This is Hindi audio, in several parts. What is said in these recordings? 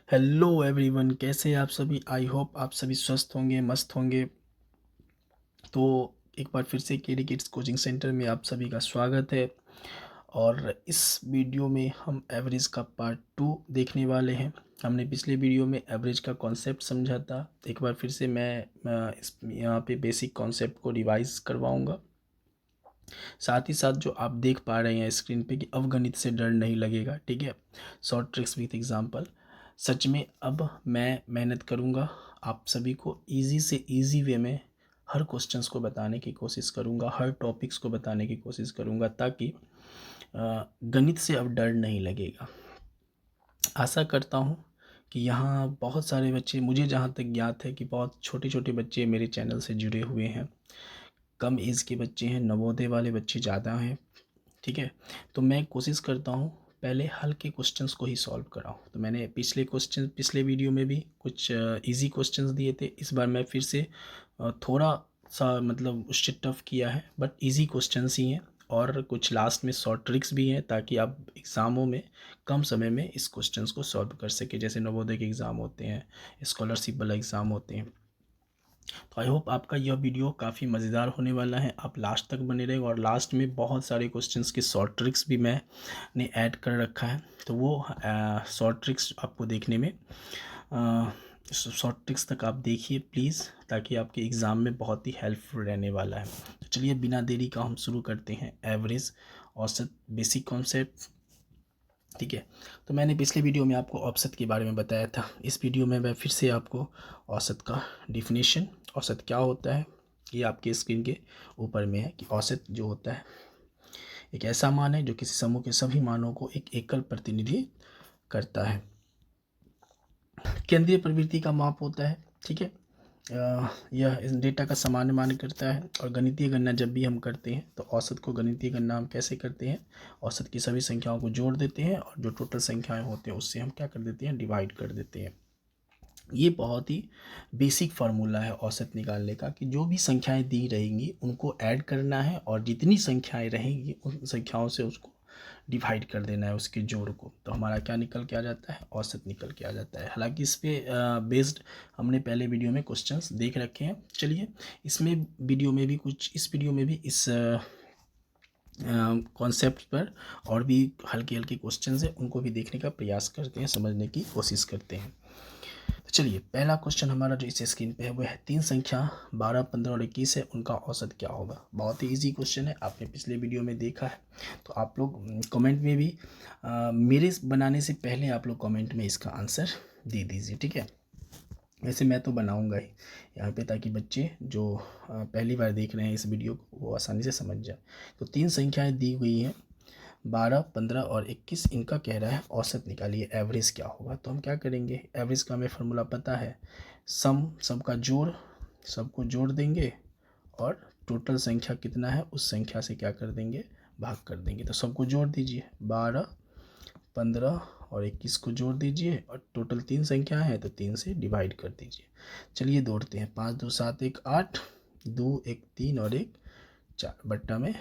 हेलो एवरीवन, कैसे हैं आप सभी। आई होप आप सभी स्वस्थ होंगे, मस्त होंगे। तो एक बार फिर से केडी किड्स कोचिंग सेंटर में आप सभी का स्वागत है। और इस वीडियो में हम एवरेज का पार्ट 2 देखने वाले हैं। हमने पिछले वीडियो में एवरेज का कॉन्सेप्ट समझा था। एक बार फिर से मैं इस यहाँ पे बेसिक कॉन्सेप्ट को रिवाइज करवाऊँगा। साथ ही साथ जो आप देख पा रहे हैं स्क्रीन पे कि अवगणित से डर नहीं लगेगा, ठीक है। Short tricks with example. सच में अब मैं मेहनत करूँगा, आप सभी को इजी से इजी वे में हर क्वेश्चंस को बताने की कोशिश करूँगा, हर टॉपिक्स को बताने की कोशिश करूँगा, ताकि गणित से अब डर नहीं लगेगा। आशा करता हूँ कि यहाँ बहुत सारे बच्चे, मुझे जहाँ तक ज्ञात है कि बहुत छोटे छोटे बच्चे मेरे चैनल से जुड़े हुए हैं। कम एज के बच्चे हैं, नवोदय वाले बच्चे ज़्यादा हैं, ठीक है। तो मैं कोशिश करता हूँ पहले हल्के क्वेश्चंस को ही सॉल्व कराऊँ। तो मैंने पिछले वीडियो में भी कुछ इजी क्वेश्चंस दिए थे। इस बार मैं फिर से थोड़ा सा मतलब उससे टफ किया है, बट इजी क्वेश्चंस ही हैं। और कुछ लास्ट में शॉर्ट ट्रिक्स भी हैं, ताकि आप एग्ज़ामों में कम समय में इस क्वेश्चंस को सॉल्व कर सके। जैसे नवोदय के एग्ज़ाम होते हैं, स्कॉलरशिप वाला एग्ज़ाम होते हैं। तो आई होप आपका यह वीडियो काफ़ी मज़ेदार होने वाला है। आप लास्ट तक बने रहेंगे। और लास्ट में बहुत सारे क्वेश्चंस के शॉर्ट ट्रिक्स भी मैंने ऐड कर रखा है। तो वो शॉर्ट ट्रिक्स आपको देखने में शॉर्ट ट्रिक्स तक आप देखिए प्लीज़, ताकि आपके एग्ज़ाम में बहुत ही हेल्पफुल रहने वाला है। तो चलिए बिना देरी का हम शुरू करते हैं। एवरेज, औसत, बेसिक कॉन्सेप्ट, ठीक है। तो मैंने पिछले वीडियो में आपको औसत के बारे में बताया था। इस वीडियो में मैं फिर से आपको औसत का डिफिनीशन, औसत क्या होता है, ये आपके स्क्रीन के ऊपर में है कि औसत जो होता है एक ऐसा मान है जो किसी समूह के सभी मानों को एक एकल प्रतिनिधि करता है। केंद्रीय प्रवृत्ति का माप होता है, ठीक है। यह इस डेटा का सामान्य मान करता है। और गणितीय गणना जब भी हम करते हैं तो औसत को गणितीय गणना हम कैसे करते हैं, औसत की सभी संख्याओं को जोड़ देते हैं और जो टोटल संख्याएं होते हैं उससे हम क्या कर देते हैं, डिवाइड कर देते हैं। ये बहुत ही बेसिक फार्मूला है औसत निकालने का, कि जो भी संख्याएं दी रहेंगी उनको ऐड करना है और जितनी संख्याएं रहेंगी उन संख्याओं से उसको डिवाइड कर देना है, उसके जोड़ को। तो हमारा क्या निकल के आ जाता है, औसत निकल के आ जाता है। हालांकि इस पे बेस्ड हमने पहले वीडियो में क्वेश्चंस देख रखे हैं। चलिए इस वीडियो में भी इस कॉन्सेप्ट पर और भी हल्के हल्के क्वेश्चंस हैं, उनको भी देखने का प्रयास करते हैं, समझने की कोशिश करते हैं। तो चलिए पहला क्वेश्चन हमारा जो इस स्क्रीन पे है वो है, तीन संख्या 12, 15 और 21 है, उनका औसत क्या होगा। बहुत ही इजी क्वेश्चन है, आपने पिछले वीडियो में देखा है। तो आप लोग कमेंट में भी मेरे बनाने से पहले आप लोग कमेंट में इसका आंसर दे दीजिए, ठीक है। वैसे मैं तो बनाऊंगा ही यहाँ पे, ताकि बच्चे जो पहली बार देख रहे हैं इस वीडियो को वो आसानी से समझ जाए। तो तीन संख्याएं दी हुई हैं, 12, 15 और 21। इनका कह रहा है औसत निकालिए, एवरेज क्या होगा। तो हम क्या करेंगे, एवरेज का हमें फार्मूला पता है, सबका जोड़, सबको जोड़ देंगे और टोटल संख्या कितना है उस संख्या से क्या कर देंगे, भाग कर देंगे। तो सबको जोड़ दीजिए, 12, 15 और 21 को जोड़ दीजिए और टोटल तीन संख्या है तो 3 से डिवाइड कर दीजिए। चलिए जोड़ते हैं, 5 2 7 1 8, 2 1 3 और 1 4 बट्टा में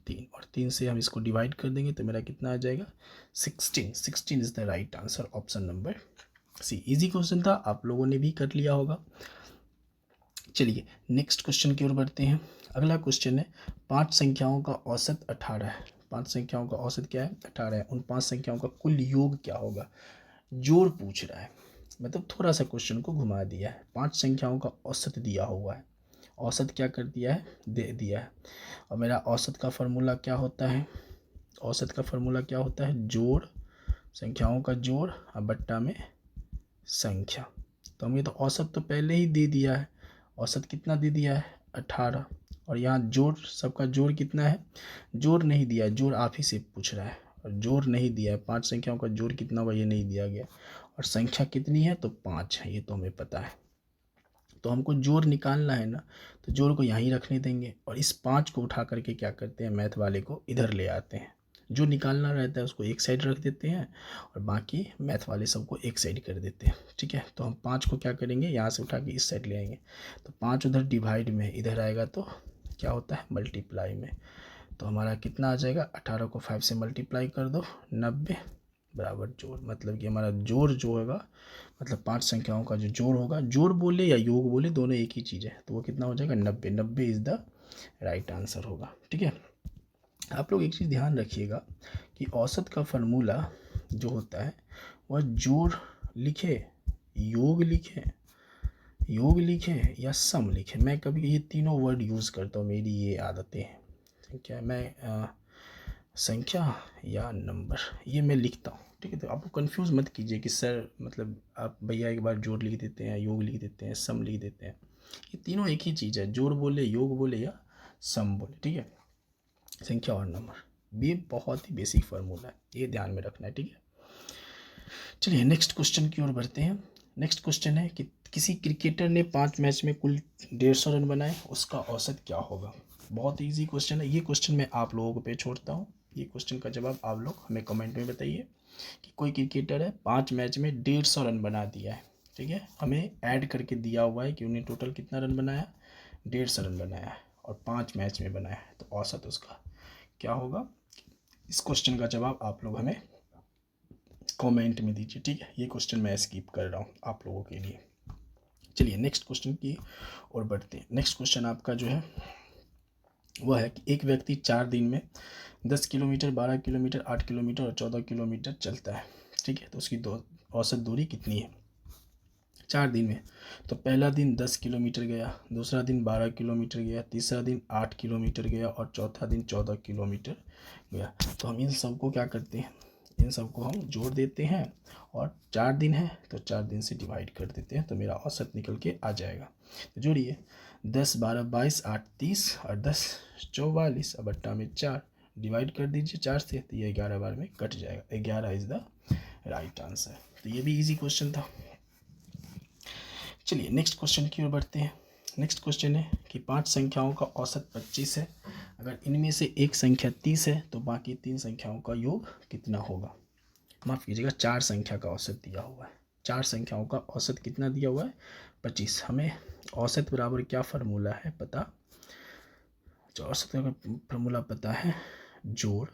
3, और 3 से हम इसको डिवाइड कर देंगे तो मेरा कितना आ जाएगा, 16 is the right answer, option number C. Easy question था, आप लोगों ने भी कर लिया होगा। चलिए नेक्स्ट क्वेश्चन की ओर बढ़ते हैं। अगला क्वेश्चन है, 5 संख्याओं का औसत 18 है। 5 संख्याओं का औसत क्या है, 18 है। उन 5 संख्याओं का कुल योग क्या होगा, जोड़ पूछ रहा है। मतलब थोड़ा सा क्वेश्चन को घुमा दिया है। 5 संख्याओं का औसत दिया हुआ है, औसत क्या कर दिया है, दे दिया है। और मेरा औसत का फार्मूला क्या होता है, औसत का फार्मूला क्या होता है, जोड़, संख्याओं का जोड़ और बट्टा में संख्या। तो हमें तो औसत तो पहले ही दे दिया है, औसत कितना दे दिया है, 18। और यहाँ जोड़, सबका जोड़ कितना है, जोड़ नहीं दिया है, जोड़ आप ही से पूछ रहा है और जोड़ नहीं दिया है। 5 संख्याओं का जोड़ कितना हुआ ये नहीं दिया गया, और संख्या कितनी है तो 5 है, ये तो हमें पता है। तो हमको जोड़ निकालना है ना, तो जोड़ को यहीं रखने देंगे और इस 5 को उठा करके क्या करते हैं, मैथ वाले को इधर ले आते हैं। जो निकालना रहता है उसको एक साइड रख देते हैं और बाकी मैथ वाले सबको एक साइड कर देते हैं, ठीक है। तो हम 5 को क्या करेंगे, यहाँ से उठा के इस साइड ले आएंगे। तो 5 उधर डिवाइड में, इधर आएगा तो क्या होता है, मल्टीप्लाई में। तो हमारा कितना आ जाएगा, 18 को 5 से मल्टीप्लाई कर दो, 90 बराबर जोड़, मतलब कि हमारा जोड़ जो होगा, मतलब 5 संख्याओं का जो जोड़ होगा, जोड़ बोले या योग बोले दोनों एक ही चीज़ है, तो वो कितना हो जाएगा 90। 90 इज़ द राइट आंसर होगा। ठीक है, आप लोग एक चीज़ ध्यान रखिएगा कि औसत का फार्मूला जो होता है वह जोड़ लिखे, योग लिखे या सम लिखे, मैं कभी ये तीनों वर्ड यूज़ करता हूँ, मेरी ये आदतें हैं। क्या मैं संख्या या नंबर ये मैं लिखता हूँ। ठीक है, तो आपको कंफ्यूज मत कीजिए कि सर मतलब आप भैया एक बार जोड़ लिख देते हैं, योग लिख देते हैं, सम लिख देते हैं, ये तीनों एक ही चीज़ है, जोड़ बोले, योग बोले या सम बोले। ठीक है, संख्या और नंबर ये बहुत ही बेसिक फार्मूला है, ये ध्यान में रखना है। ठीक है, चलिए नेक्स्ट क्वेश्चन की ओर बढ़ते हैं। नेक्स्ट क्वेश्चन है कि किसी क्रिकेटर ने 5 मैच में कुल 150 रन बनाए, उसका औसत क्या होगा। बहुत इजी क्वेश्चन है, ये क्वेश्चन मैं आप लोगों पे छोड़ता हूँ, ये क्वेश्चन का जवाब आप लोग हमें कमेंट में बताइए कि कोई क्रिकेटर है 5 मैच में 150 रन बना दिया है। ठीक है, हमें ऐड करके दिया हुआ है कि उन्हें टोटल कितना रन बनाया, 150 रन बनाया है और 5 मैच में बनाया है, तो औसत उसका क्या होगा। इस क्वेश्चन का जवाब आप लोग हमें कमेंट में दीजिए। ठीक है, ये क्वेश्चन मैं स्किप कर रहा हूँ आप लोगों के लिए। चलिए नेक्स्ट क्वेश्चन की ओर बढ़ते हैं। नेक्स्ट क्वेश्चन आपका जो है वह है कि एक व्यक्ति 4 दिन में 10 किलोमीटर, 12 किलोमीटर, 8 किलोमीटर और 14 किलोमीटर चलता है। ठीक है, तो उसकी औसत दूरी कितनी है 4 दिन में। तो पहला दिन 10 किलोमीटर गया, दूसरा दिन 12 किलोमीटर गया, तीसरा दिन 8 किलोमीटर गया और चौथा दिन 14 किलोमीटर गया। तो हम इन सबको क्या करते हैं, इन सबको हम जोड़ देते हैं और 4 दिन है तो 4 दिन से डिवाइड कर देते हैं, तो मेरा औसत निकल के आ जाएगा। तो जोड़िए 10, 12, 22, 8, 30 और 10, 44 और बट्टा में 4 डिवाइड कर दीजिए 4 से, तो ये 11 बार में कट जाएगा। 11 इज़ द राइट आंसर। तो ये भी इजी क्वेश्चन था। चलिए नेक्स्ट क्वेश्चन की ओर बढ़ते हैं। नेक्स्ट क्वेश्चन है कि 5 संख्याओं का औसत 25 है, अगर इनमें से एक संख्या 30 है तो बाकी 3 संख्याओं का योग कितना होगा। माफ़ कीजिएगा, 4 संख्या का औसत दिया हुआ है, 4 संख्याओं का औसत कितना दिया हुआ है 25। हमें औसत बराबर क्या फार्मूला है पता, जो औसत का फार्मूला पता है जोड़,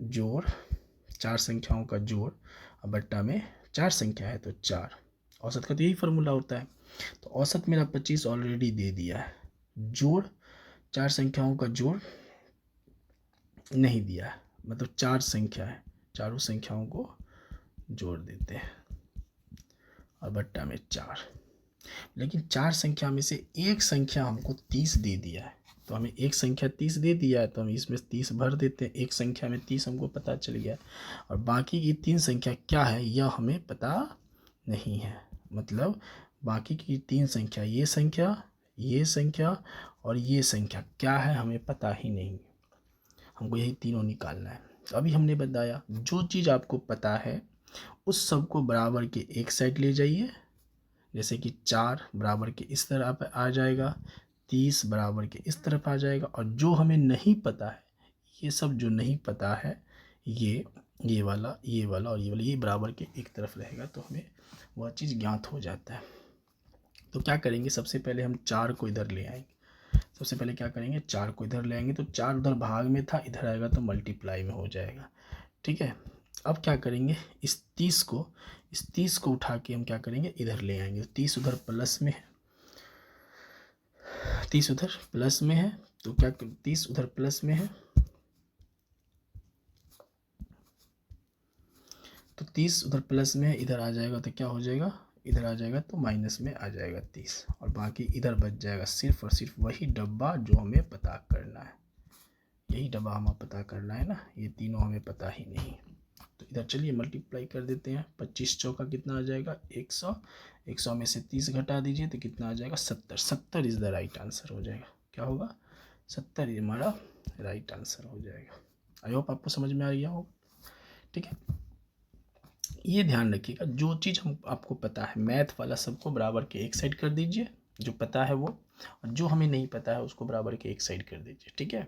जोड़ 4 संख्याओं का जोड़ और बट्टा में 4 संख्या है तो 4, औसत का तो यही फार्मूला होता है। तो औसत मेरा 25 ऑलरेडी दे दिया है, जोड़ 4 संख्याओं का जोड़ नहीं दिया है, मतलब 4 संख्या है, चारों संख्याओं को जोड़ देते हैं और बट्टा में 4। लेकिन 4 संख्या में से एक संख्या हमको 30 दे दिया है, तो हमें एक संख्या 30 दे दिया है तो हम इसमें 30 भर देते हैं, एक संख्या में 30 हमको पता चल गया और बाकी की 3 संख्या क्या है यह हमें पता नहीं है। मतलब बाकी की 3 संख्या, ये संख्या और ये संख्या क्या है हमें पता ही नहीं, हमको यही तीनों निकालना है। तो अभी हमने बताया जो चीज़ आपको पता है उस सब को बराबर के एक साइड ले जाइए, जैसे कि 4 बराबर के इस तरफ आ जाएगा, 30 बराबर के इस तरफ आ जाएगा, और जो हमें नहीं पता है ये सब जो नहीं पता है ये वाला और ये वाला ये बराबर के एक तरफ रहेगा, तो हमें वह चीज़ ज्ञात हो जाता है। तो क्या करेंगे, सबसे पहले हम 4 को इधर ले आएंगे, सबसे पहले क्या करेंगे 4 को इधर ले आएंगे, तो 4 उधर भाग में था, इधर आएगा तो मल्टीप्लाई में हो जाएगा। ठीक है, अब क्या करेंगे इस 30 को उठा के हम क्या करेंगे इधर ले आएंगे, 30 उधर प्लस में है, 30 उधर प्लस में है, तो क्या 30 उधर प्लस में है तो 30 उधर प्लस में है, इधर आ जाएगा तो क्या हो जाएगा, इधर आ जाएगा तो माइनस में आ जाएगा 30, और बाकी इधर बच जाएगा सिर्फ और सिर्फ वही डब्बा जो हमें पता करना है, यही डब्बा हमें पता करना है ना, ये तीनों हमें पता ही नहीं। तो इधर चलिए मल्टीप्लाई कर देते हैं, 25 चौका कितना आ जाएगा 100, 100 में से 30 घटा दीजिए तो कितना आ जाएगा 70, 70 इज़ द राइट आंसर हो जाएगा। क्या होगा 70 हमारा राइट आंसर हो जाएगा। आई होप आपको समझ में आ गया होगा। ठीक है, ये ध्यान रखिएगा जो चीज़ हम आपको पता है मैथ वाला सबको बराबर के एक साइड कर दीजिए, जो पता है वो, और जो हमें नहीं पता है उसको बराबर के एक साइड कर दीजिए। ठीक है,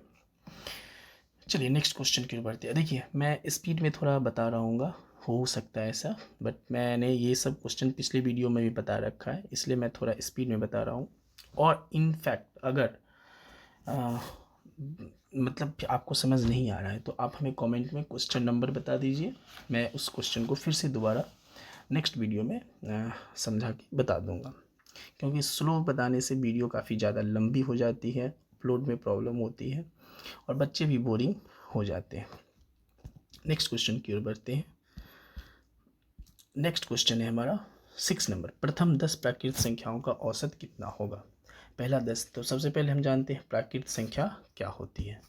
चलिए नेक्स्ट क्वेश्चन की ओर बढ़ते हैं। देखिए मैं स्पीड में थोड़ा बता रहा हूँ, हो सकता है ऐसा, बट मैंने ये सब क्वेश्चन पिछले वीडियो में भी बता रखा है, इसलिए मैं थोड़ा स्पीड में बता रहा हूँ। और इनफैक्ट अगर मतलब कि आपको समझ नहीं आ रहा है तो आप हमें कमेंट में क्वेश्चन नंबर बता दीजिए, मैं उस क्वेश्चन को फिर से दोबारा नेक्स्ट वीडियो में समझा के बता दूंगा, क्योंकि स्लो बताने से वीडियो काफ़ी ज़्यादा लंबी हो जाती है, अपलोड में प्रॉब्लम होती है और बच्चे भी बोरिंग हो जाते हैं। नेक्स्ट क्वेश्चन की ओर बढ़ते हैं। नेक्स्ट क्वेश्चन है हमारा 6 नंबर, प्रथम 10 प्राकृत संख्याओं का औसत कितना होगा। पहला 10, तो सबसे पहले हम जानते हैं प्राकृत संख्या क्या होती है।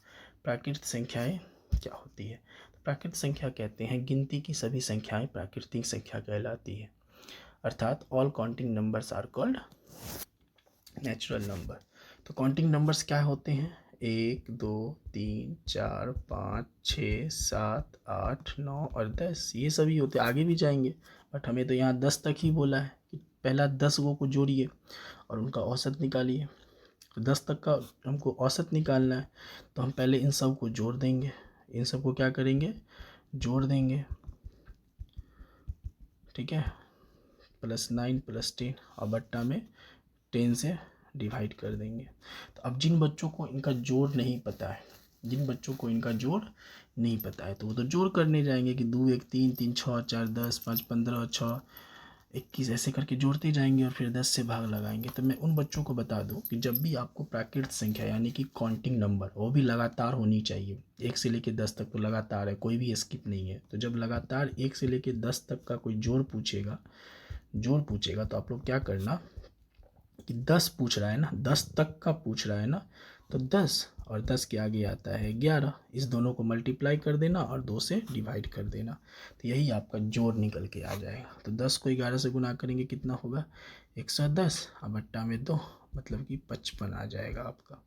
प्राकृत संख्याएं क्या होती है, तो प्राकृत संख्या कहते हैं गिनती की सभी संख्याएं प्राकृतिक संख्या कहलाती है, अर्थात all counting numbers are called natural number. तो काउंटिंग नंबर्स क्या होते हैं, 1 2 3 4 5 6 7 8 9 और 10, ये सभी होते हैं, आगे भी जाएंगे बट हमें तो यहाँ 10 तक ही बोला है कि पहला 10 को जोड़िए और उनका औसत निकालिए। तो 10 तक का हमको औसत निकालना है, तो हम पहले इन सब को जोड़ देंगे, इन सब को क्या करेंगे, जोड़ देंगे, ठीक है, +9 +10 और बट्टा में 10 से डिवाइड कर देंगे। तो अब जिन बच्चों को इनका जोड़ नहीं पता है, जिन बच्चों को इनका जोड़ नहीं पता है तो वो तो जोड़ करने जाएंगे कि 2 1 3 3 6 4 10 5 15 6 21 ऐसे करके जोड़ते जाएंगे और फिर 10 से भाग लगाएंगे। तो मैं उन बच्चों को बता दूं कि जब भी आपको प्राकृत संख्या यानी कि काउंटिंग नंबर, वो भी लगातार होनी चाहिए, 1 से लेकर 10 तक तो लगातार है, कोई भी स्किप नहीं है। तो जब लगातार 1 से लेकर 10 तक का कोई जोड़ पूछेगा तो आप लोग क्या करना कि 10 पूछ रहा है ना, 10 तक का पूछ रहा है ना, तो 10 और 10 के आगे आता है 11, इस दोनों को मल्टीप्लाई कर देना और 2 से डिवाइड कर देना, तो यही आपका जोड़ निकल के आ जाएगा। तो 10 को 11 से गुना करेंगे कितना होगा, 110 और बट्टा में 2 मतलब कि 55 आ जाएगा आपका।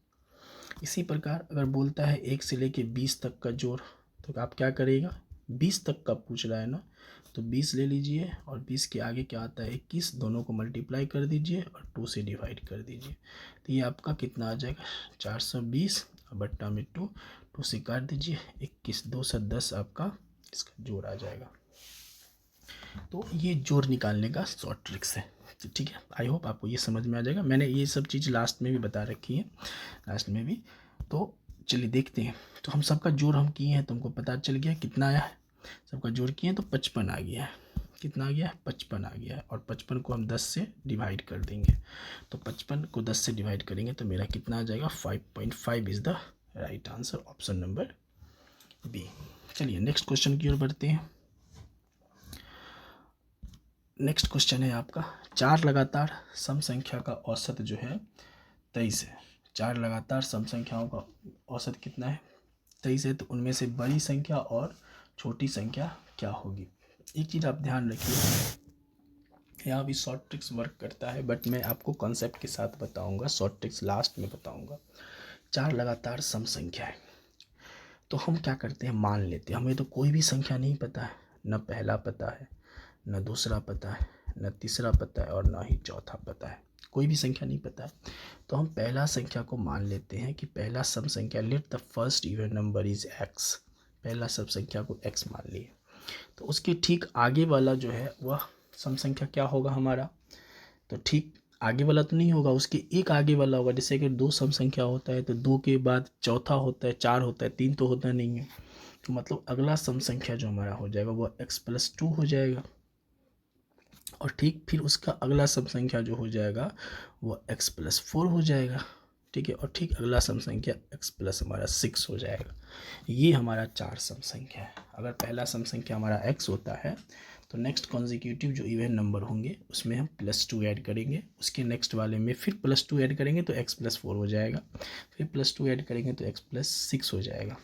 इसी प्रकार अगर बोलता है 1 से लेके 20 तक का जोड़, तो आप क्या करेगा, 20 तक का पूछ रहा है ना, तो 20 ले लीजिए और 20 के आगे क्या आता है 21, दोनों को मल्टीप्लाई कर दीजिए और 2 से डिवाइड कर दीजिए, तो ये आपका कितना आ जाएगा 420 और बट्टा में 2 से काट दीजिए 21, 2 से 10 आपका इसका जोड़ आ जाएगा। तो ये जोड़ निकालने का शॉर्ट ट्रिक्स है, तो ठीक है, आई होप आपको ये समझ में आ जाएगा। मैंने ये सब चीज़ लास्ट में भी बता रखी है, लास्ट में भी। तो चलिए देखते हैं, तो हम सबका जोड़ हम किए हैं तो हमको पता चल गया कितना आया है, सबका जोड़ किए हैं तो 55 आ गया है, कितना आ गया है 55 आ गया है, और 55 को हम 10 से डिवाइड कर देंगे, तो 55 को 10 से डिवाइड करेंगे तो मेरा कितना आ जाएगा 5.5 is the right answer, option number B. चलिए नेक्स्ट क्वेश्चन की ओर बढ़ते हैं। नेक्स्ट क्वेश्चन है आपका 4 लगातार सम संख्या का औसत जो है 23 है। 4 लगातार सम संख्याओं का औसत कितना है 23 है, तो उनमें से बड़ी संख्या और छोटी संख्या क्या होगी। एक चीज़ आप ध्यान रखिए, यहाँ भी शॉर्ट ट्रिक्स वर्क करता है बट मैं आपको कॉन्सेप्ट के साथ बताऊंगा, शॉर्ट ट्रिक्स लास्ट में बताऊंगा। 4 लगातार सम संख्या है, तो हम क्या करते हैं, मान लेते हैं, हमें तो कोई भी संख्या नहीं पता है, न पहला पता है, न दूसरा पता है, न तीसरा पता है और न ही चौथा पता है, कोई भी संख्या नहीं पता है। तो हम पहला संख्या को मान लेते हैं कि पहला सम संख्या, let the first even number is x, पहला सम संख्या को x मान लिए, तो उसके ठीक आगे वाला जो है वह सम संख्या क्या होगा हमारा, तो ठीक आगे वाला तो नहीं होगा, उसके एक आगे वाला होगा। जैसे कि 2 सम संख्या होता है तो 2 के बाद चौथा होता है, 4 होता है, 3 तो होता नहीं है, तो मतलब अगला सम संख्या जो हमारा हो जाएगा वो x+2 हो जाएगा, और ठीक फिर उसका अगला सम संख्या जो हो जाएगा वो x+4 हो जाएगा, ठीक है, और ठीक अगला सम संख्या x+6 हो जाएगा। ये हमारा 4 सम संख्या है। अगर पहला सम संख्या हमारा x होता है तो नेक्स्ट कॉन्जिक्यूटिव जो इवन नंबर होंगे उसमें हम +2 ऐड करेंगे, उसके नेक्स्ट वाले में फिर +2 ऐड करेंगे तो x+4 हो जाएगा, फिर +2 ऐड करेंगे तो x+6 हो जाएगा।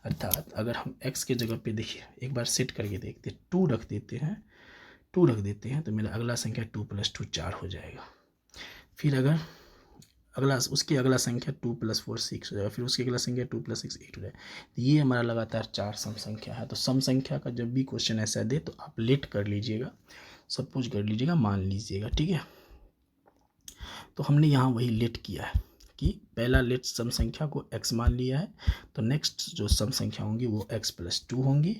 अर्थात अगर हम x के जगह पे देखिए एक बार सेट करके देखते हैं, 2 रख देते हैं तो मेरा अगला संख्या 2 + 2 4 हो जाएगा। फिर अगर उसकी अगला संख्या 2 + 4 6 हो जाएगा, फिर उसकी अगला संख्या 2 + 6 8 हो जाएगा। तो ये हमारा लगातार 4 सम संख्या है। तो सम संख्या का जब भी क्वेश्चन ऐसा दे तो आप लेट कर लीजिएगा, सपोज कर लीजिएगा, मान लीजिएगा, ठीक है। तो हमने यहाँ वही लेट किया है कि पहला लेट सम संख्या को x मान लिया है, तो नेक्स्ट जो सम संख्या होंगी वो x+2 होंगी,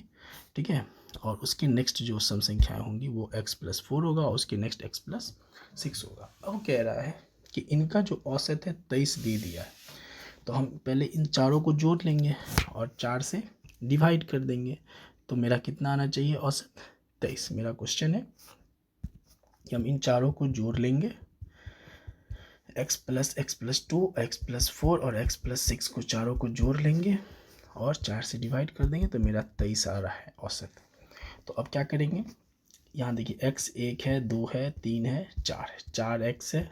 ठीक है, और उसके नेक्स्ट जो सम संख्याएँ होंगी वो x+4 होगा और उसके नेक्स्ट x+6 होगा। अब कह रहा है कि इनका जो औसत है 23 दे दिया है, तो हम पहले इन चारों को जोड़ लेंगे और 4 से डिवाइड कर देंगे, तो मेरा कितना आना चाहिए औसत 23। मेरा क्वेश्चन है कि हम इन चारों को जोड़ लेंगे, x + 2 x + 4 और x + 6 को चारों को जोड़ लेंगे और 4 से डिवाइड कर देंगे, तो मेरा 23 आ रहा है औसत। तो अब क्या करेंगे, यहाँ देखिए x 1 है, 2 है, 3 है, 4 है, 4x है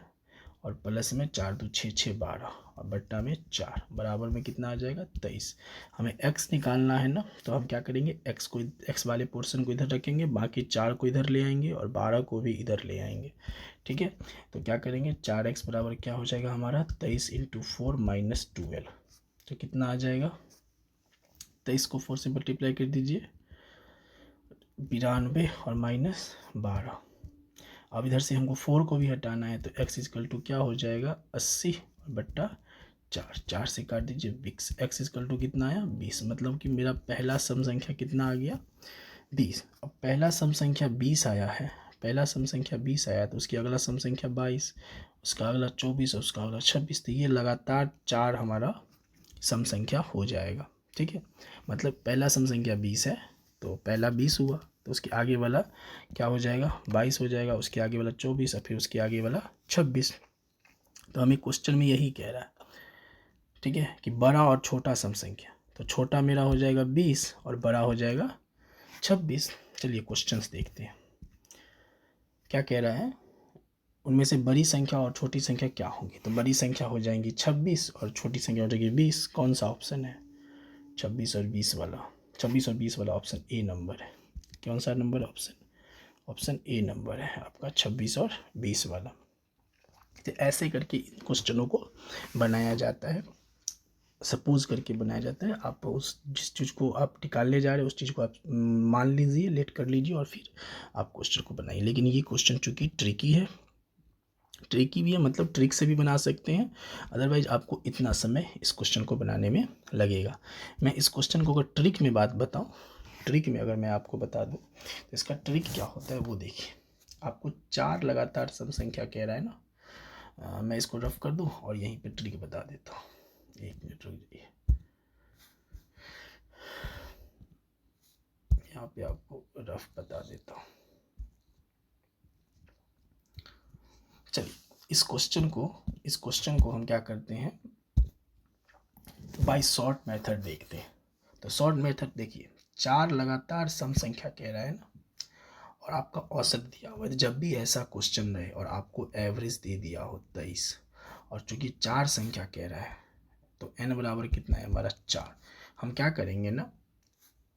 और प्लस में 4 2 6 6 12 और बट्टा में 4 बराबर में कितना आ जाएगा 23। हमें x निकालना है ना, तो हम क्या करेंगे, x वाले पोर्शन को इधर रखेंगे, बाकी 4 को इधर ले आएंगे और 12 को भी इधर ले आएंगे। ठीक है, तो क्या करेंगे, 4x बराबर क्या हो जाएगा हमारा 23 × 4 - 12, तो कितना आ जाएगा, 23 को 4 से मल्टीप्लाई कर दीजिए, 92 और -12। अब इधर से हमको 4 को भी हटाना है, तो x = क्या हो जाएगा 80 बट्टा 4, 4 से काट दीजिए 20, x = कितना आया 20। मतलब कि मेरा पहला सम संख्या कितना आ गया 20। अब पहला सम संख्या 20 आया है, पहला सम संख्या 20 आया, तो उसकी अगला सम संख्या 22, उसका अगला 24 और उसका अगला 26। तो ये लगातार 4 हमारा सम संख्या हो जाएगा। ठीक है, मतलब पहला सम संख्या 20 है, तो पहला 20 हुआ, तो उसके आगे वाला क्या हो जाएगा 22 हो जाएगा, उसके आगे वाला 24 और फिर उसके आगे वाला 26। तो हमें क्वेश्चन में यही कह रहा है, ठीक है, कि बड़ा और छोटा सम संख्या, तो छोटा मेरा हो जाएगा 20 और बड़ा हो जाएगा 26। चलिए क्वेश्चंस देखते हैं क्या कह रहा है, उनमें से बड़ी संख्या और छोटी संख्या क्या होंगी। तो बड़ी संख्या हो जाएंगी 26 और छोटी संख्या हो जाएगी 20। कौन सा ऑप्शन है 26 और 20 वाला, 26 और 20 वाला ऑप्शन ए नंबर है। कौन सा नंबर ऑप्शन ए नंबर है आपका 26 और 20 वाला। तो ऐसे करके इन क्वेश्चनों को बनाया जाता है, सपोज करके बनाया जाता है। आप उस जिस चीज़ को आप निकालने जा रहे हैं उस चीज़ को आप मान लीजिए, लेट कर लीजिए और फिर आप क्वेश्चन को बनाइए। लेकिन ये क्वेश्चन चूँकि ट्रिकी है, ट्रिकी भी है, मतलब ट्रिक से भी बना सकते हैं, अदरवाइज आपको इतना समय इस क्वेश्चन को बनाने में लगेगा। मैं इस क्वेश्चन को अगर ट्रिक में बात बताऊं, ट्रिक में अगर मैं आपको बता दूं तो इसका ट्रिक क्या होता है वो देखिए। आपको 4 लगातार सम संख्या कह रहा है ना, मैं इसको रफ कर दूं और यहीं पे ट्रिक बता देता हूँ। 1 मिनट रुक जाइए, यहाँ पे आपको रफ बता देता हूँ। चलिए इस क्वेश्चन को हम क्या करते हैं, बाय शॉर्ट मेथड देखते हैं। तो शॉर्ट मेथड देखिए, 4 लगातार सम संख्या कह रहा है ना और आपका औसत दिया हुआ है। जब भी ऐसा क्वेश्चन रहे और आपको एवरेज दे दिया हो 23 और चूंकि 4 संख्या कह रहा है तो n बराबर कितना है हमारा 4, हम क्या करेंगे ना,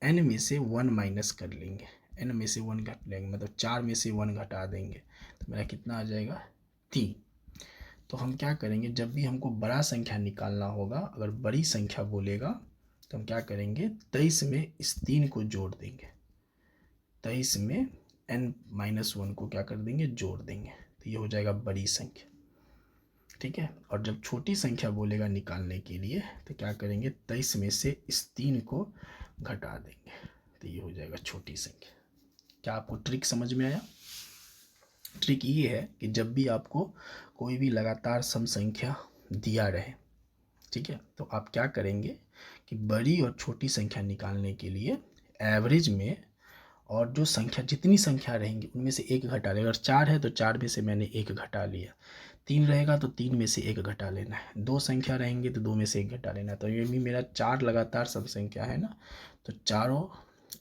n में से 1 माइनस कर लेंगे, n में से 1 घट लेंगे, मतलब 4 में से 1 घटा देंगे, तो मेरा कितना आ जाएगा 3। तो हम क्या करेंगे, जब भी हमको बड़ा संख्या निकालना होगा, अगर बड़ी संख्या बोलेगा तो हम क्या करेंगे 23 में इस 3 को जोड़ देंगे, 23 में n-1 को क्या कर देंगे जोड़ देंगे, तो ये हो जाएगा बड़ी संख्या। ठीक है, और जब छोटी संख्या बोलेगा निकालने के लिए तो क्या करेंगे 23 में से इस 3 को घटा देंगे, तो ये हो जाएगा छोटी संख्या। क्या आपको ट्रिक समझ में आया। ट्रिक ये है कि जब भी आपको कोई भी लगातार सम संख्या दिया रहे, ठीक है, तो आप क्या करेंगे कि बड़ी और छोटी संख्या निकालने के लिए एवरेज में और जो संख्या जितनी संख्या रहेंगी उनमें से एक घटा लेगा। अगर 4 है तो 4 में से मैंने एक घटा लिया, 3 रहेगा तो 3 में से एक घटा लेना है, 2 संख्या रहेंगे तो 2 में से एक घटा लेना है। तो ये भी मेरा 4 लगातार सम संख्या है ना, तो चारों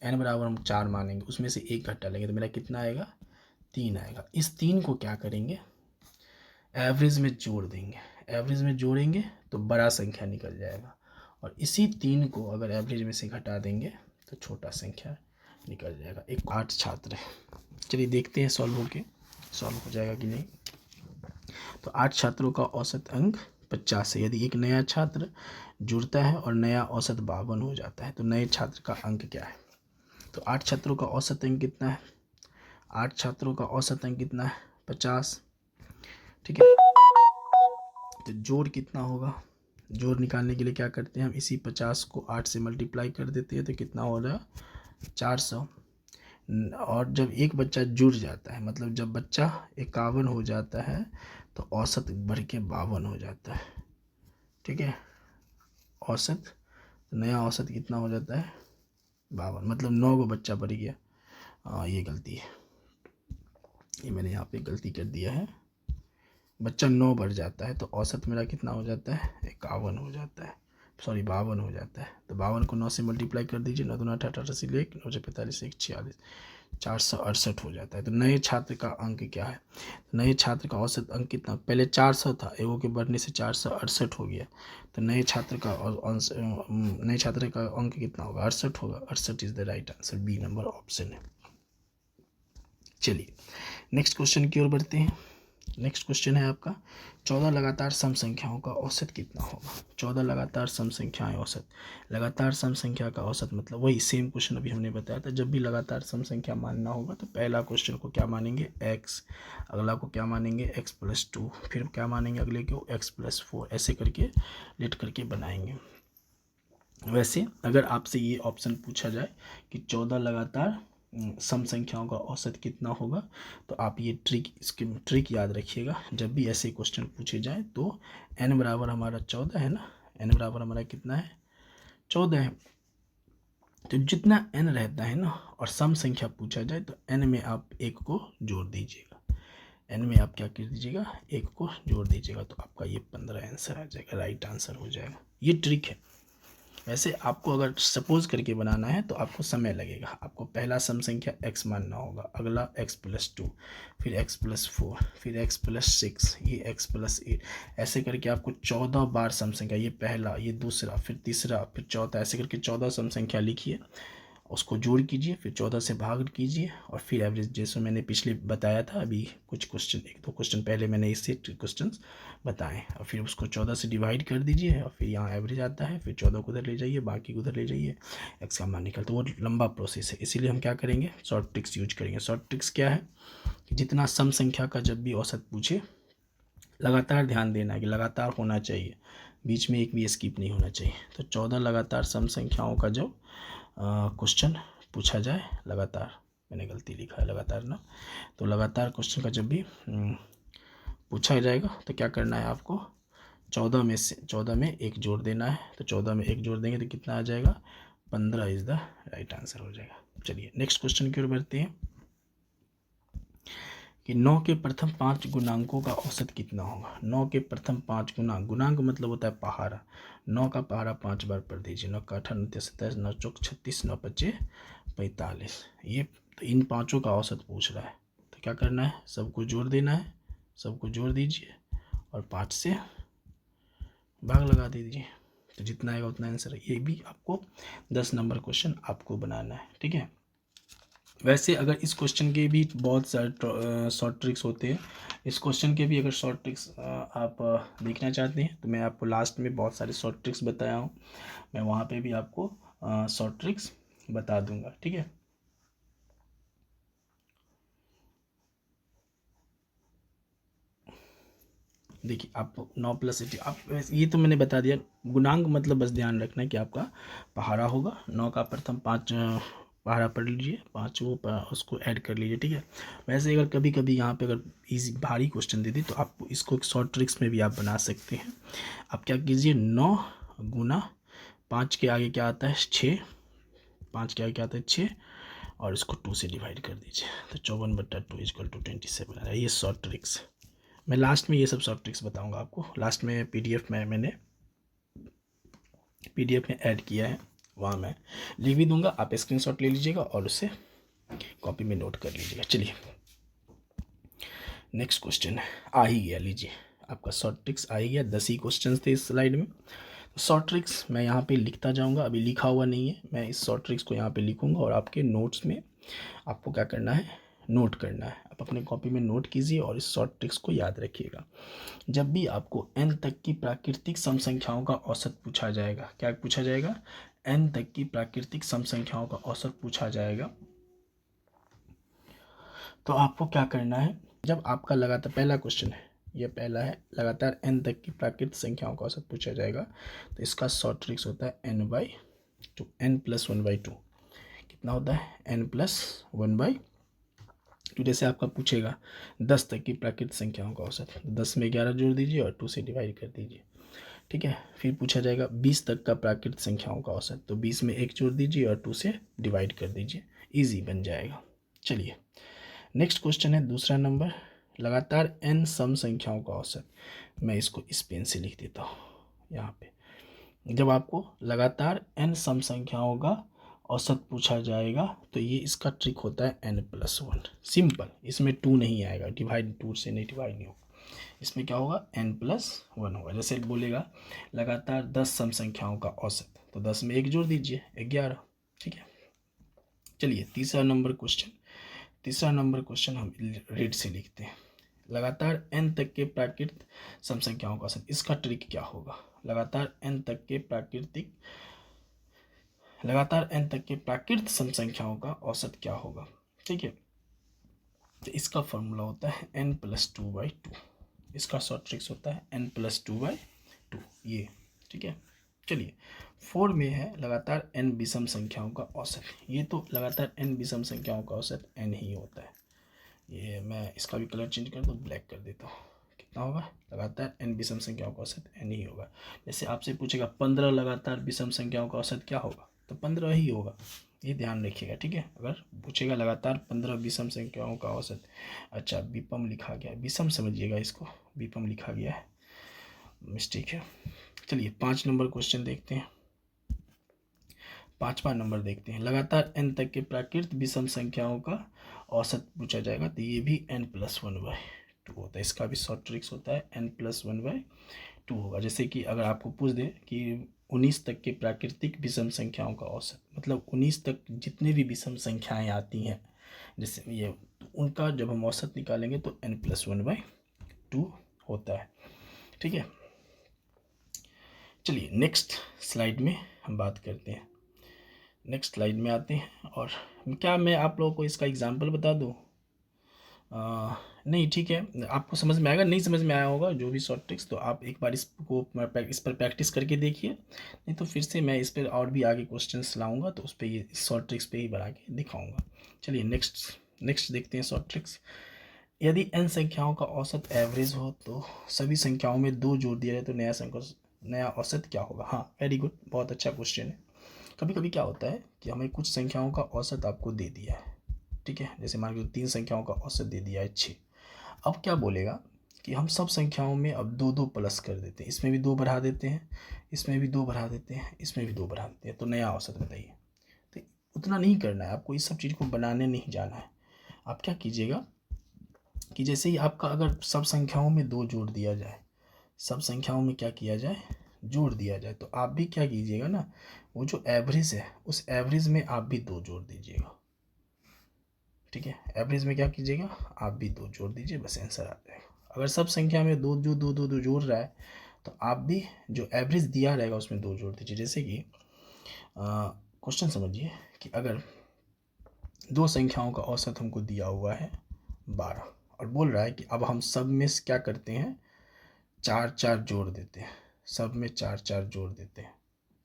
n बराबर हम 4 मानेंगे, उसमें से एक घटा लेंगे, तो मेरा कितना आएगा 3 आएगा। इस 3 को क्या करेंगे एवरेज में जोड़ देंगे, एवरेज में जोड़ेंगे तो बड़ा संख्या निकल जाएगा, और इसी 3 को अगर एवरेज में से घटा देंगे तो छोटा संख्या निकल जाएगा। एक 8 छात्र है, चलिए देखते हैं सॉल्व हो जाएगा कि नहीं। तो 8 छात्रों का औसत अंक 50 है। यदि एक नया छात्र जुड़ता है और नया औसत 52 हो जाता है तो नए छात्र का अंक क्या है। तो 8 छात्रों का औसत अंक कितना है, 8 छात्रों का औसत अंक कितना है 50। ठीक है, तो जोड़ कितना होगा, जोड़ निकालने के लिए क्या करते हैं हम इसी 50 को 8 से मल्टीप्लाई कर देते हैं, तो कितना हो रहा है 400। और जब एक बच्चा जुड़ जाता है, मतलब जब बच्चा 51 हो जाता है तो औसत बढ़ के 52 हो जाता है। ठीक है, औसत, तो नया औसत कितना हो जाता है 52, मतलब 9 को बच्चा बढ़ गया। ये गलती है, ये मैंने यहाँ पे गलती कर दिया है। बच्चा 9 बढ़ जाता है तो औसत मेरा कितना हो जाता है 51 हो जाता है, सॉरी 52 हो जाता है। तो 52 को 9 से मल्टीप्लाई कर दीजिए, 9 दूना 18 से 1, 9 से 45 1 46, 468 हो जाता है। तो नए छात्र का अंक क्या है, नए छात्र का औसत अंक कितना, पहले 400 था, एगो के बढ़ने से 468 हो गया। तो नए छात्र का अंक कितना होगा 68 होगा। 68 is the right answer, B number option है। चलिए नेक्स्ट क्वेश्चन की ओर बढ़ते हैं। नेक्स्ट क्वेश्चन है आपका 14 लगातार सम संख्याओं का औसत कितना होगा। 14 लगातार सम संख्याएं औसत, लगातार सम संख्या का औसत मतलब वही सेम क्वेश्चन अभी हमने बताया था। जब भी लगातार सम संख्या मानना होगा तो पहला क्वेश्चन को क्या मानेंगे x, अगला को क्या मानेंगे x+2, फिर क्या मानेंगे अगले को x+4, ऐसे करके लेट करके बनाएंगे। वैसे अगर आपसे ये ऑप्शन पूछा जाए कि 14 लगातार सम संख्याओं का औसत कितना होगा, तो आप ये इसकी ट्रिक याद रखिएगा। जब भी ऐसे क्वेश्चन पूछे जाए तो n बराबर हमारा 14 है ना, n बराबर हमारा कितना है 14 है। तो जितना n रहता है ना और सम संख्या पूछा जाए तो n में आप 1 को जोड़ दीजिएगा, n में आप क्या कर दीजिएगा 1 को जोड़ दीजिएगा, तो आपका ये 15 आंसर आ जाएगा, राइट आंसर हो जाएगा। ये ट्रिक है। वैसे आपको अगर सपोज करके बनाना है तो आपको समय लगेगा। आपको पहला सम संख्या x मानना होगा, अगला x+2, फिर x+4, फिर x+6, ये x+8, ऐसे करके आपको 14 बार सम संख्या, ये पहला, ये दूसरा, फिर तीसरा, फिर चौथा, ऐसे करके 14 सम संख्या लिखिए, उसको जोड़ कीजिए, फिर 14 से भाग कीजिए और फिर एवरेज, जैसे मैंने पिछले बताया था, अभी कुछ क्वेश्चन 1-2 क्वेश्चन पहले मैंने इससे क्वेश्चंस बताएं, और फिर उसको 14 से डिवाइड कर दीजिए और फिर यहाँ एवरेज आता है, फिर 14 को उधर ले जाइए, बाकी को उधर ले जाइए, एक्स का मान निकल। तो वो लंबा प्रोसेस है, इसीलिए हम क्या करेंगे शॉर्ट ट्रिक्स यूज करेंगे। शॉर्ट ट्रिक्स क्या है कि जितना सम संख्या का जब भी औसत पूछे, लगातार ध्यान देना है कि लगातार होना चाहिए, बीच में एक भी स्किप नहीं होना चाहिए। तो 14 लगातार सम संख्याओं का जब क्वेश्चन पूछा जाए, लगातार, मैंने गलती लिखा है लगातार ना, तो लगातार क्वेश्चन का जब भी पूछा जाएगा तो क्या करना है आपको 14 में 1 जोड़ देना है। तो 14 में 1 जोड़ देंगे तो कितना आ जाएगा 15 इज द राइट आंसर हो जाएगा। चलिए नेक्स्ट क्वेश्चन की ओर बढ़ते हैं कि 9 के प्रथम 5 गुणांकों का औसत कितना होगा। 9 के प्रथम 5 गुणांक, गुणांक मतलब होता है पहाड़ा। 9 का पहाड़ा 5 बार पढ़ दीजिए, 9 का 8 9 27 9 चौक 36 9 5 45, ये तो इन पाँचों का औसत पूछ रहा है। तो क्या करना है, सबको जोड़ देना है, सबको जोड़ दीजिए और 5 से भाग लगा दीजिए, तो जितना आएगा उतना आंसर है। ये भी आपको 10 नंबर क्वेश्चन आपको बनाना है, ठीक है। वैसे अगर इस क्वेश्चन के भी बहुत सारे शॉर्ट ट्रिक्स होते हैं, इस क्वेश्चन के भी अगर शॉर्ट ट्रिक्स आप देखना चाहते हैं तो मैं आपको लास्ट में बहुत सारे शॉर्ट ट्रिक्स बताया हूँ, मैं वहाँ पे भी आपको शॉर्ट ट्रिक्स बता दूंगा, ठीक है। देखिए आप 9+8, आप ये तो मैंने बता दिया। गुणांक मतलब बस ध्यान रखना है कि आपका पहाड़ा होगा। 9 का प्रथम 5 पहाड़ा पढ़ लीजिए, 5 वो उसको ऐड कर लीजिए, ठीक है। वैसे अगर कभी कभी यहाँ पे अगर इजी भारी क्वेश्चन दे दी तो आप इसको एक शॉर्ट ट्रिक्स में भी आप बना सकते हैं। आप क्या कीजिए 9 गुना 5 के आगे क्या आता है 6, 5 के आगे क्या आता है 6, और इसको 2 से डिवाइड कर दीजिए, तो 54/2 = 27 आ रहा है। ये शॉर्ट ट्रिक्स मैं लास्ट में ये सब शॉर्ट ट्रिक्स बताऊंगा आपको। लास्ट में पीडीएफ में मैंने पीडीएफ में ऐड किया है, वहाँ मैं लिख भी दूंगा, आप स्क्रीनशॉट ले लीजिएगा और उसे कॉपी में नोट कर लीजिएगा। चलिए नेक्स्ट क्वेश्चन आ ही गया, लीजिए आपका शॉर्ट ट्रिक्स आ ही गया। 10 ही क्वेश्चन थे इस स्लाइड में। शॉर्ट ट्रिक्स मैं यहाँ पे लिखता जाऊँगा, अभी लिखा हुआ नहीं है, मैं इस शॉर्ट ट्रिक्स को यहाँ पे लिखूँगा और आपके नोट्स में आपको क्या करना है नोट करना है। आप अपने कॉपी में नोट कीजिए और इस शॉर्ट ट्रिक्स को याद रखिएगा। जब भी आपको n तक की प्राकृतिक सम संख्याओं का औसत पूछा जाएगा, क्या पूछा जाएगा n तक की प्राकृतिक सम संख्याओं का औसत पूछा जाएगा, तो आपको क्या करना है, जब आपका लगातार पहला क्वेश्चन है, ये पहला है, लगातार n तक की प्राकृतिक संख्याओं का औसत पूछा जाएगा, तो इसका शॉर्ट ट्रिक्स होता है n/2, n+1/2 कितना होता है n+1/2। जैसे आपका पूछेगा 10 तक की प्राकृतिक संख्याओं का औसत, 10 में 11 जोड़ दीजिए और 2 से डिवाइड कर दीजिए, ठीक है। फिर पूछा जाएगा 20 तक का प्राकृत संख्याओं का औसत, तो 20 में 1 जोड़ दीजिए और 2 से डिवाइड कर दीजिए, ईजी बन जाएगा। चलिए नेक्स्ट क्वेश्चन है दूसरा नंबर, लगातार n सम संख्याओं का औसत। मैं इसको इस पेन से लिख देता हूँ यहाँ पे। जब आपको लगातार n सम संख्याओं का औसत पूछा जाएगा तो ये इसका ट्रिक होता है n+1। सिंपल, इसमें 2 नहीं आएगा, डिवाइड 2 से नहीं डिवाइड नहीं होगा, इसमें क्या होगा n+1 होगा। जैसे बोलेगा लगातार 10 सम संख्याओं का औसत, तो 10 में 1 जोड़ दीजिए 11, ठीक है। चलिए तीसरा नंबर क्वेश्चन हम रेड से लिखते हैं, लगातार n तक के प्राकृत सम संख्याओं का औसत। इसका ट्रिक क्या होगा, लगातार n तक के प्राकृत सम संख्याओं का औसत क्या होगा, ठीक है। तो इसका फॉर्मूला होता है n+2/2, इसका शॉर्ट ट्रिक्स होता है n+2/2 ये, ठीक है। चलिए 4 में है लगातार n विषम संख्याओं का औसत। ये तो लगातार n विषम संख्याओं का औसत n ही होता है। ये मैं इसका भी कलर चेंज कर दूँ, ब्लैक कर देता हूँ। कितना होगा, लगातार n विषम संख्याओं का औसत n ही होगा। जैसे आपसे पूछेगा 15 लगातार विषम संख्याओं का औसत क्या होगा, तो 15 ही होगा, ये ध्यान रखिएगा, ठीक है। अगर पूछेगा लगातार 15 विषम संख्याओं का औसत, अच्छा विपम लिखा गया, विषम समझिएगा इसको, विपम लिखा गया है, मिस्टेक है। चलिए 5 नंबर क्वेश्चन देखते हैं। 5वां नंबर देखते हैं, लगातार n तक के प्राकृत विषम संख्याओं का औसत पूछा जाएगा, तो ये भी n+1/2 होता है। इसका भी शॉर्ट ट्रिक्स होता है n+1/2 होगा। जैसे कि अगर आपको पूछ दे कि 19 तक के प्राकृतिक विषम संख्याओं का औसत, मतलब 19 तक जितने भी विषम संख्याएं आती हैं जैसे ये, तो उनका जब हम औसत निकालेंगे तो n+1/2 होता है, ठीक है। चलिए नेक्स्ट स्लाइड में हम बात करते हैं, नेक्स्ट स्लाइड में आते हैं। और क्या मैं आप लोगों को इसका एग्जाम्पल बता दूँ, नहीं ठीक है, आपको समझ में आएगा, नहीं समझ में आया होगा जो भी शॉर्ट ट्रिक्स, तो आप एक बार इसको इस पर प्रैक्टिस करके देखिए, नहीं तो फिर से मैं इस पर और भी आगे क्वेश्चंस लाऊंगा तो उस पर ये शॉर्ट ट्रिक्स पे ही बना के दिखाऊंगा। चलिए नेक्स्ट देखते हैं शॉर्ट ट्रिक्स। यदि n संख्याओं का औसत एवरेज हो तो सभी संख्याओं में 2 जोड़ दिया जाए तो नया औसत क्या होगा। हाँ वेरी गुड, बहुत अच्छा क्वेश्चन है। कभी कभी क्या होता है कि हमें कुछ संख्याओं का औसत आपको दे दिया है, ठीक है, जैसे मान लो 3 संख्याओं का औसत दे दिया है 6। अब क्या बोलेगा कि हम सब संख्याओं में अब 2 प्लस कर देते हैं, इसमें भी 2 बढ़ा देते हैं, इसमें भी 2 बढ़ा देते हैं, इसमें भी 2 बढ़ा देते हैं, तो नया औसत बताइए। तो उतना नहीं करना है आपको, इस सब चीज़ को बनाने नहीं जाना है। आप क्या कीजिएगा कि जैसे ही आपका अगर सब संख्याओं में 2 जोड़ दिया जाए, सब संख्याओं में क्या किया जाए, जोड़ दिया जाए, तो आप भी क्या कीजिएगा ना, वो जो एवरेज है उस एवरेज में आप भी 2 जोड़ दीजिएगा, ठीक है। एवरेज में क्या कीजिएगा, आप भी 2 जोड़ दीजिए, बस आंसर आ जाएगा। अगर सब संख्या में 2 जोड़ रहा है तो आप भी जो एवरेज दिया रहेगा उसमें 2 जोड़ दीजिए। जैसे कि क्वेश्चन समझिए कि अगर 2 संख्याओं का औसत हमको दिया हुआ है 12 और बोल रहा है कि अब हम सब में क्या करते हैं, 4 जोड़ देते हैं, सब में 4 जोड़ देते हैं,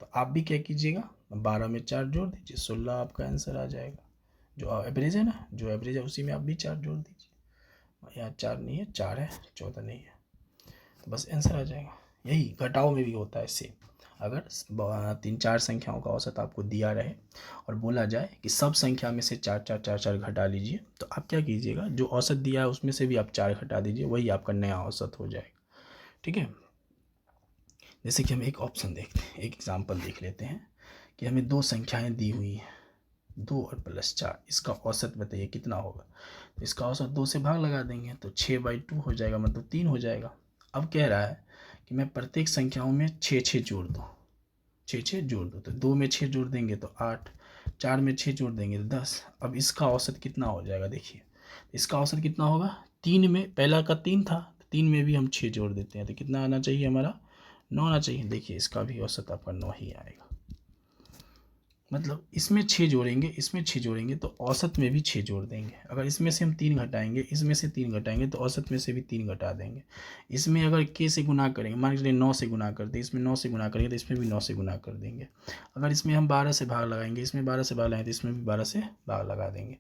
तो आप भी क्या कीजिएगा, 12 में 4 जोड़ दीजिए, 16 आपका आंसर आ जाएगा। जो एवरेज है ना, जो एवरेज है उसी में आप भी 4 जोड़ दीजिए, यहाँ 4 नहीं है, 4 है, 14 नहीं है, तो बस आंसर आ जाएगा। यही घटाओ में भी होता है सेम। अगर 3-4 संख्याओं का औसत आपको दिया रहे और बोला जाए कि सब संख्या में से 4 घटा लीजिए, तो आप क्या कीजिएगा, जो औसत दिया है उसमें से भी आप 4 घटा दीजिए, वही आपका नया औसत हो जाएगा, ठीक है। जैसे कि हम एक ऑप्शन देखते हैं, एक एग्जाम्पल देख लेते हैं कि हमें 2 संख्याएं दी हुई हैं, 2 और +4, इसका औसत बताइए कितना होगा। तो इसका औसत 2 से भाग लगा देंगे तो 6/2 हो जाएगा, मतलब 3 हो जाएगा। अब कह रहा है कि मैं प्रत्येक संख्याओं में 6 जोड़ दूँ, 6 जोड़ दूँ, तो 2 में 6 जोड़ देंगे तो 8, 4 में 6 जोड़ देंगे तो 10। अब इसका औसत कितना हो जाएगा, देखिए इसका औसत कितना होगा, 3 में, पहला का 3 था, 3 में भी हम 6 जोड़ देते हैं तो कितना आना चाहिए हमारा, 9 आना चाहिए। देखिए इसका भी औसत आपका 9 ही आएगा, मतलब इसमें 6 जोड़ेंगे, इसमें 6 जोड़ेंगे तो औसत में भी 6 जोड़ देंगे। अगर इसमें से हम 3 घटाएंगे, इसमें से 3 घटाएंगे तो औसत में से भी 3 घटा देंगे। इसमें अगर k से गुना करेंगे, मान लीजिए 9 से गुना करते हैं, इसमें 9 से गुना करेंगे तो इसमें भी 9 से गुना कर देंगे। अगर इसमें हम 12 से भाग लगाएंगे, इसमें 12 से भाग लगाएंगे तो इसमें भी 12 से भाग लगा देंगे।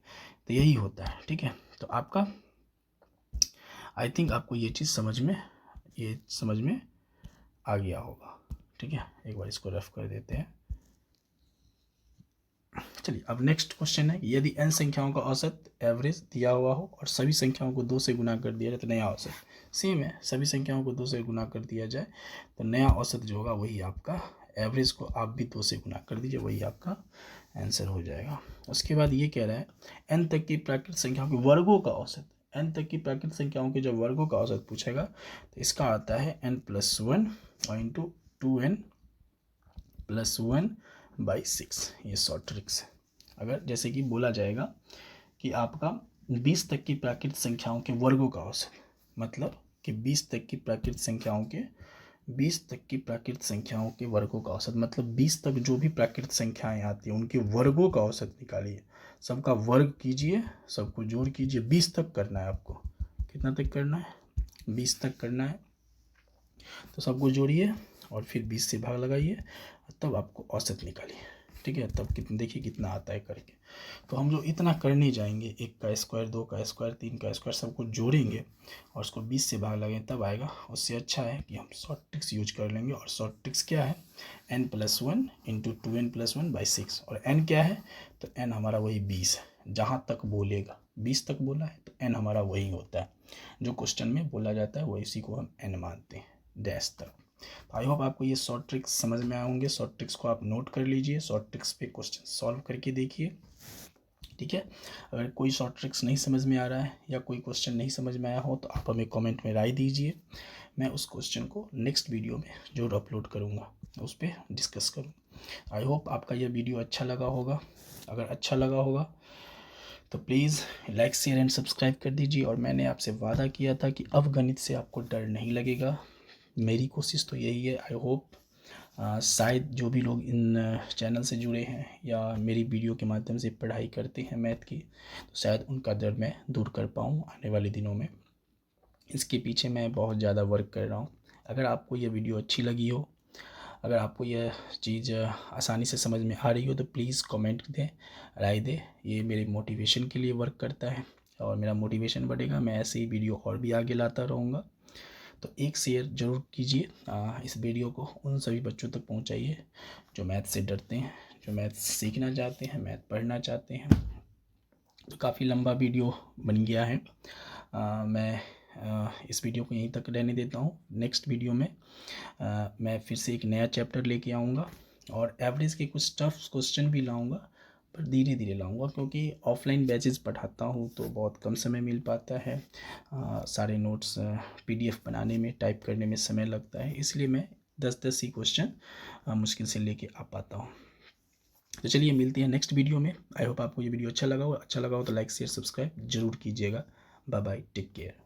तो यही होता है, ठीक है। तो आपका आई थिंक आपको ये चीज़ समझ में आ गया होगा। ठीक है, एक बार इसको रफ कर देते हैं। चलिए अब नेक्स्ट क्वेश्चन है, यदि n संख्याओं का औसत एवरेज दिया हुआ हो और सभी संख्याओं को 2 से गुना कर दिया जाए तो नया औसत। सेम है, सभी संख्याओं को 2 से गुना कर दिया जाए तो नया औसत जो होगा वही आपका, एवरेज को आप भी 2 से गुना कर दीजिए, वही आपका आंसर हो जाएगा। उसके बाद ये कह रहा है n तक की प्राकृतिक संख्याओं के वर्गों का औसत। n तक की प्राकृतिक संख्याओं के जब वर्गों का औसत पूछेगा तो इसका आता है n+1 और इंटू 2n + 1/6। ये शॉर्ट ट्रिक्स है। अगर जैसे कि बोला जाएगा कि आपका 20 तक की प्राकृतिक संख्याओं के वर्गों का औसत, मतलब कि 20 तक की प्राकृतिक संख्याओं के वर्गों का औसत, मतलब 20 तक जो भी प्राकृतिक संख्याएं आती हैं उनके वर्गों का औसत निकालिए, सबका वर्ग कीजिए, सबको जोड़ कीजिए। 20 तक करना है आपको, कितना तक करना है, 20 तक करना है। तो सबको जोड़िए और फिर 20 से भाग लगाइए, तब आपको औसत निकालिए। ठीक है, तब कितना, देखिए कितना आता है करके। तो हम लोग इतना करने जाएंगे, 1 का स्क्वायर, 2 का स्क्वायर, 3 का स्क्वायर, सबको जोड़ेंगे और उसको 20 से भाग लगाएंगे तब आएगा। उससे अच्छा है कि हम शॉर्ट ट्रिक्स यूज कर लेंगे। और शॉर्ट ट्रिक्स क्या है, n+1 इंटू 2n + 1/6। और n क्या है, तो n हमारा वही 20 है, जहाँ तक बोलेगा 20 तक बोला है तो n हमारा वही होता है, जो क्वेश्चन में बोला जाता है वही, उसी को हम n मानते हैं, डैश तक। आई होप आपको ये शॉर्ट ट्रिक्स समझ में आए होंगे। शॉर्ट ट्रिक्स को आप नोट कर लीजिए, शॉर्ट ट्रिक्स पे क्वेश्चन सॉल्व करके देखिए। ठीक है, अगर कोई शॉर्ट ट्रिक्स नहीं समझ में आ रहा है या कोई क्वेश्चन नहीं समझ में आया हो तो आप हमें कमेंट में राय दीजिए। मैं उस क्वेश्चन को नेक्स्ट वीडियो में जरूर अपलोड करूँगा, उस पर डिस्कस करूँ। आई होप आपका यह वीडियो अच्छा लगा होगा। अगर अच्छा लगा होगा तो please like, share and subscribe कर दीजिए। और मैंने आपसे वादा किया था कि अब गणित से आपको डर नहीं लगेगा। मेरी कोशिश तो यही है। आई होप शायद जो भी लोग इन चैनल से जुड़े हैं या मेरी वीडियो के माध्यम से पढ़ाई करते हैं मैथ की, तो शायद उनका डर मैं दूर कर पाऊँ आने वाले दिनों में। इसके पीछे मैं बहुत ज़्यादा वर्क कर रहा हूँ। अगर आपको यह वीडियो अच्छी लगी हो, अगर आपको यह चीज़ आसानी से समझ में आ रही हो तो प्लीज़ कमेंट दें, राय दें। ये मेरे मोटिवेशन के लिए वर्क करता है और मेरा मोटिवेशन बढ़ेगा, मैं ऐसे ही वीडियो और भी आगे लाता रहूँगा। तो एक शेयर ज़रूर कीजिए, इस वीडियो को उन सभी बच्चों तक पहुंचाइए जो मैथ से डरते हैं, जो मैथ सीखना चाहते हैं, मैथ पढ़ना चाहते हैं। तो काफ़ी लंबा वीडियो बन गया है। मैं इस वीडियो को यहीं तक रहने देता हूँ। नेक्स्ट वीडियो में मैं फिर से एक नया चैप्टर लेके आऊँगा और एवरेज के कुछ टफ क्वेश्चन भी लाऊँगा, पर धीरे धीरे लाऊंगा, क्योंकि ऑफलाइन बैचेस पढ़ाता हूँ तो बहुत कम समय मिल पाता है। सारे नोट्स PDF बनाने में, टाइप करने में समय लगता है, इसलिए मैं 10-10 ही क्वेश्चन मुश्किल से लेके आ पाता हूँ। तो चलिए मिलते हैं नेक्स्ट वीडियो में। आई होप आपको ये वीडियो अच्छा लगा हो तो लाइक, शेयर, सब्सक्राइब जरूर कीजिएगा। Bye bye, take care.